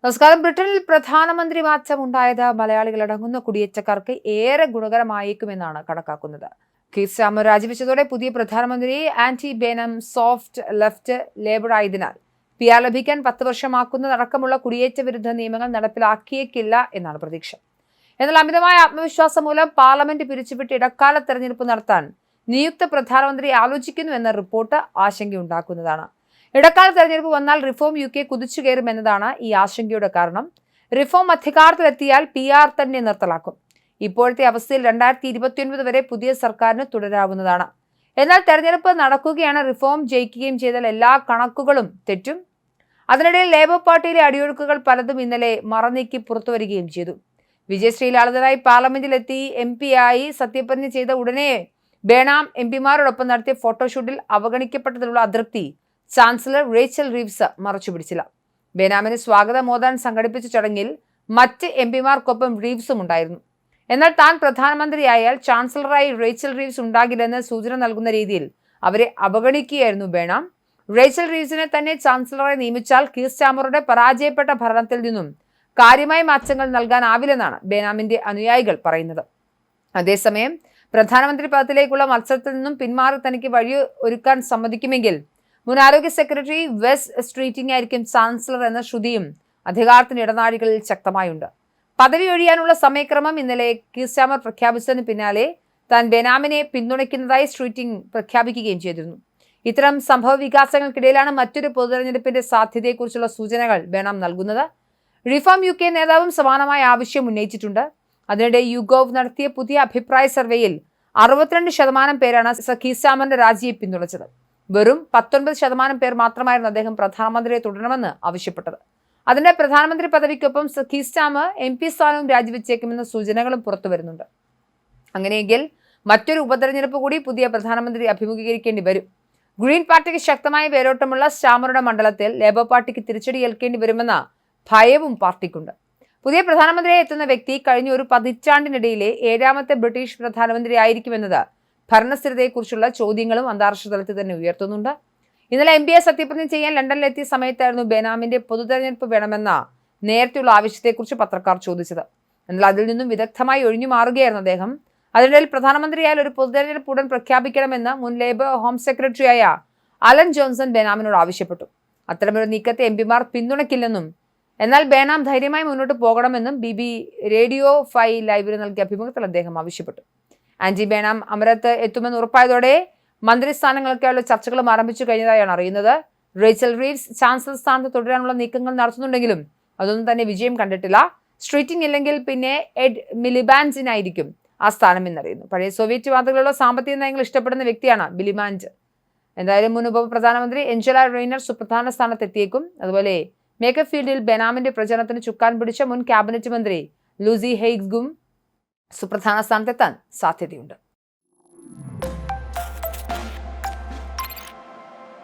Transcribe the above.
നമസ്കാരം. ബ്രിട്ടനിൽ പ്രധാനമന്ത്രി മാറ്റമുണ്ടായത് മലയാളികളടങ്ങുന്ന കുടിയേറ്റക്കാർക്ക് ഏറെ ഗുണകരമായേക്കുമെന്നാണ് കണക്കാക്കുന്നത്. കീർ സ്റ്റാർമർ രാജിവെച്ചതോടെ പുതിയ പ്രധാനമന്ത്രി ആന്റി ബേനം സോഫ്റ്റ് ലെഫ്റ്റ് ലേബർ ആയതിനാൽ PR ലഭിക്കാൻ 10 വർഷമാക്കുന്നതടക്കമുള്ള കുടിയേറ്റ വിരുദ്ധ നിയമങ്ങൾ നടപ്പിലാക്കിയേക്കില്ല എന്നാണ് പ്രതീക്ഷ. എന്നാൽ അമിതമായ ആത്മവിശ്വാസം മൂലം പാർലമെന്റ് പിരിച്ചുവിട്ട് ഇടക്കാല തെരഞ്ഞെടുപ്പ് നടത്താൻ നിയുക്ത പ്രധാനമന്ത്രി ആലോചിക്കുന്നുവെന്ന റിപ്പോർട്ട് ആശങ്കയുണ്ടാക്കുന്നതാണ്. ഇടക്കാല തെരഞ്ഞെടുപ്പ് വന്നാൽ റിഫോം UK കുതിച്ചു കയറുമെന്നതാണ് ഈ ആശങ്കയുടെ കാരണം. റിഫോം അധികാരത്തിലെത്തിയാൽ PR തന്നെ നിർത്തലാക്കും. ഇപ്പോഴത്തെ അവസ്ഥയിൽ 2029 വരെ പുതിയ സർക്കാരിന് തുടരാവുന്നതാണ്. എന്നാൽ തെരഞ്ഞെടുപ്പ് നടക്കുകയാണ്. റിഫോം ജയിക്കുകയും ചെയ്താൽ എല്ലാ കണക്കുകളും തെറ്റും. അതിനിടയിൽ ലേബർ പാർട്ടിയിലെ അടിയൊഴുക്കുകൾ പലതും ഇന്നലെ മറനീക്കി പുറത്തുവരികയും ചെയ്തു. വിജയശ്രീ ലാളിതനായി പാർലമെന്റിലെത്തി MP ആയി സത്യപ്രതിജ്ഞ ചെയ്ത ഉടനെ ബേണാം MPമാരോടൊപ്പം നടത്തിയ ഫോട്ടോഷൂട്ടിൽ അവഗണിക്കപ്പെട്ടതിലുള്ള അതൃപ്തി ചാൻസലർ റേച്ചൽ റീവ്സ് മറച്ചുപിടിച്ചില്ല. ബേനാമിന് സ്വാഗതം മോദാൻ സംഘടിപ്പിച്ച ചടങ്ങിൽ മറ്റ് MPമാർക്കൊപ്പം റീവ്സും ഉണ്ടായിരുന്നു. എന്നാൽ താൻ പ്രധാനമന്ത്രിയായാൽ ചാൻസലറായി റേച്ചൽ റീവ്സ് ഉണ്ടാകില്ലെന്ന് സൂചന നൽകുന്ന രീതിയിൽ അവരെ അവഗണിക്കുകയായിരുന്നു ബേണാം. റേച്ചൽ റീവ്സിനെ തന്നെ ചാൻസലറായി നിയമിച്ചാൽ കീർ സ്റ്റാർമറുടെ പരാജയപ്പെട്ട ഭരണത്തിൽ നിന്നും കാര്യമായ മാറ്റങ്ങൾ നൽകാനാവില്ലെന്നാണ് ബേനാമിന്റെ അനുയായികൾ പറയുന്നത്. അതേസമയം പ്രധാനമന്ത്രി പദത്തിലേക്കുള്ള മത്സരത്തിൽ നിന്നും പിന്മാറി തനിക്ക് വഴി ഒരുക്കാൻ സമ്മതിക്കുമെങ്കിൽ മുൻ ആരോഗ്യ സെക്രട്ടറി വെസ് സ്ട്രീറ്റിംഗ് ആയിരിക്കും ചാൻസലർ എന്ന ശ്രുതിയും അധികാരത്തിന്റെ ഇടനാഴികളിൽ ശക്തമായുണ്ട്. പദവി ഒഴിയാനുള്ള സമയക്രമം ഇന്നലെ കീർ സ്റ്റാർമർ പ്രഖ്യാപിച്ചതിന് പിന്നാലെ താൻ ബേനാമിനെ പിന്തുണയ്ക്കുന്നതായി സ്ട്രീറ്റിംഗ് പ്രഖ്യാപിക്കുകയും ചെയ്തിരുന്നു. ഇത്തരം സംഭവ വികാസങ്ങൾക്കിടയിലാണ് മറ്റൊരു പൊതുതെരഞ്ഞെടുപ്പിന്റെ സാധ്യതയെക്കുറിച്ചുള്ള സൂചനകൾ ബേണാം നൽകുന്നത്. റിഫോം UK നേതാവും സമാനമായ ആവശ്യം ഉന്നയിച്ചിട്ടുണ്ട്. അതിനിടെ യുഗോവ് നടത്തിയ പുതിയ അഭിപ്രായ സർവേയിൽ 62% പേരാണ് കീർ സ്റ്റാർമറിന്റെ രാജിയെ പിന്തുണച്ചത്. വെറും 19% പേർ മാത്രമായിരുന്നു അദ്ദേഹം പ്രധാനമന്ത്രിയെ തുടരണമെന്ന് ആവശ്യപ്പെട്ടത്. അതിന്റെ പ്രധാനമന്ത്രി പദവിക്കൊപ്പം കീർ സ്റ്റാർമർ MP സ്ഥാനവും രാജിവെച്ചേക്കുമെന്ന സൂചനകളും പുറത്തു വരുന്നുണ്ട്. അങ്ങനെയെങ്കിൽ മറ്റൊരു ഉപതെരഞ്ഞെടുപ്പ് കൂടി പുതിയ പ്രധാനമന്ത്രി അഭിമുഖീകരിക്കേണ്ടി വരും. ഗ്രീൻ പാർട്ടിക്ക് ശക്തമായ വേരോട്ടമുള്ള സ്റ്റാർമറുടെ മണ്ഡലത്തിൽ ലേബർ പാർട്ടിക്ക് തിരിച്ചടി ഏൽക്കേണ്ടി വരുമെന്ന ഭയവും പാർട്ടിക്കുണ്ട്. പുതിയ പ്രധാനമന്ത്രിയായി എത്തുന്ന വ്യക്തി കഴിഞ്ഞ ഒരു പതിറ്റാണ്ടിനിടയിലെ 7ാമത്തെ ബ്രിട്ടീഷ് പ്രധാനമന്ത്രി ആയിരിക്കുമെന്നത് ഭരണസ്ഥിരതയെക്കുറിച്ചുള്ള ചോദ്യങ്ങളും അന്താരാഷ്ട്ര തലത്തിൽ തന്നെ ഉയർത്തുന്നുണ്ട്. ഇന്നലെ MP സത്യപ്രതിജ്ഞ ചെയ്യാൻ ലണ്ടനിലെത്തിയ സമയത്തായിരുന്നു ബേനാമിന്റെ പൊതുതെരഞ്ഞെടുപ്പ് വേണമെന്ന നേരത്തെയുള്ള ആവശ്യത്തെക്കുറിച്ച് പത്രക്കാർ ചോദിച്ചത്. എന്നാൽ അതിൽ നിന്നും വിദഗ്ധമായി ഒഴിഞ്ഞു മാറുകയായിരുന്നു അദ്ദേഹം. അതിനിടയിൽ പ്രധാനമന്ത്രിയായാൽ ഒരു പൊതുതെരഞ്ഞെടുപ്പ് ഉടൻ പ്രഖ്യാപിക്കണമെന്ന് മുൻ ലേബർ ഹോം സെക്രട്ടറിയായ അലൻ ജോൺസൺ ബേനാമിനോട് ആവശ്യപ്പെട്ടു. അത്തരമൊരു നീക്കത്തെ MPമാർ പിന്തുണയ്ക്കില്ലെന്നും എന്നാൽ ബേനാം ധൈര്യമായി മുന്നോട്ട് പോകണമെന്നും BBC റേഡിയോ 5 ലൈവിന് നൽകിയ അഭിമുഖത്തിൽ അദ്ദേഹം ആവശ്യപ്പെട്ടു. ആന്റി ബേണാം അമരത്ത് എത്തുമെന്ന് ഉറപ്പായതോടെ മന്ത്രിസ്ഥാനങ്ങൾക്കായുള്ള ചർച്ചകളും ആരംഭിച്ചു കഴിഞ്ഞതായാണ് അറിയുന്നത്. റേച്ചൽ റീവ്സ് ചാൻസലർ സ്ഥാനത്ത് തുടരാനുള്ള നീക്കങ്ങൾ നടത്തുന്നുണ്ടെങ്കിലും അതൊന്നും തന്നെ വിജയം കണ്ടിട്ടില്ല. സ്ട്രീറ്റിംഗ് ഇല്ലെങ്കിൽ പിന്നെ എഡ് മിലിബാൻഡിനായിരിക്കും ആ സ്ഥാനം എന്നറിയുന്നു. പഴയ സോവിയറ്റ് വാദങ്ങളുള്ള സാമ്പത്തിക നയങ്ങൾ ഇഷ്ടപ്പെടുന്ന വ്യക്തിയാണ് മിലിബാൻഡ്. എന്തായാലും മുൻ ഉപപ്രധാനമന്ത്രി എഞ്ചല റെയ്നർ സുപ്രധാന സ്ഥാനത്തെത്തിയേക്കും. അതുപോലെ മേക്കപ്പ് ഫീൽഡിൽ ബേനാമിന്റെ പ്രചരണത്തിന് ചുക്കാൻ പിടിച്ച മുൻ ക്യാബിനറ്റ് മന്ത്രി ലൂസി ഹെയ്ഗ്സും സുപ്രധാന സ്ഥാനത്തെത്താൻ സാധ്യതയുണ്ട്.